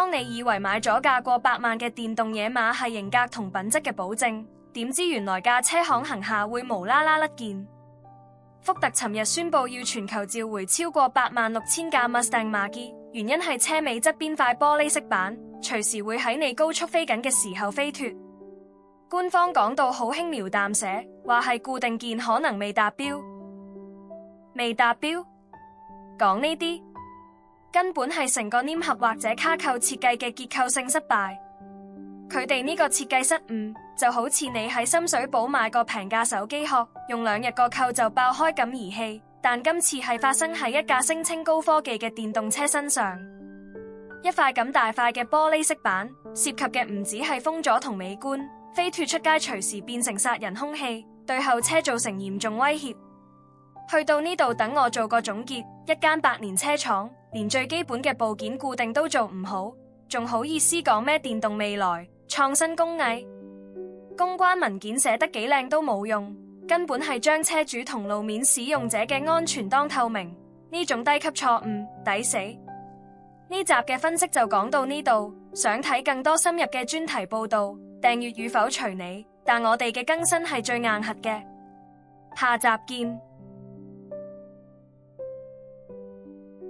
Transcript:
當你以為買咗價過百萬嘅電動野馬係型格同品質嘅保證，點知原來架車行行下會無啦啦甩件。福特尋日宣布要全球召回超過86000架 Mustang Mach-E， 原因係車尾側邊塊玻璃飾板隨時會喺你高速飛緊嘅時候飛脫。官方講到好輕描淡寫，話係固定件可能未達標。未達標？講呢啲根本係成個黏合或者卡扣設計嘅結構性失敗。佢哋呢個設計失誤就好似你喺深水埗買個平價手機殼，用2日個扣就爆開咁兒戲，但今次係發生喺一架聲稱高科技嘅電動車身上。一塊咁大塊嘅玻璃飾板，涉及嘅唔止係封咗同美觀，飛脫出街隨時變成殺人兇器，對後車造成嚴重威脅。去到呢度，等我做個總結，一間百年車廠連最基本嘅部件固定都做唔好，仲好意思講咩電動未來、創新工藝？公關文件寫得幾靚都冇用，根本係將車主同路面使用者嘅安全當透明，呢種低級錯誤抵死。呢集嘅分析就講到呢度，想睇更多深入嘅專題報道，訂閱與否隨你，但我哋嘅更新係最硬核嘅。下集見。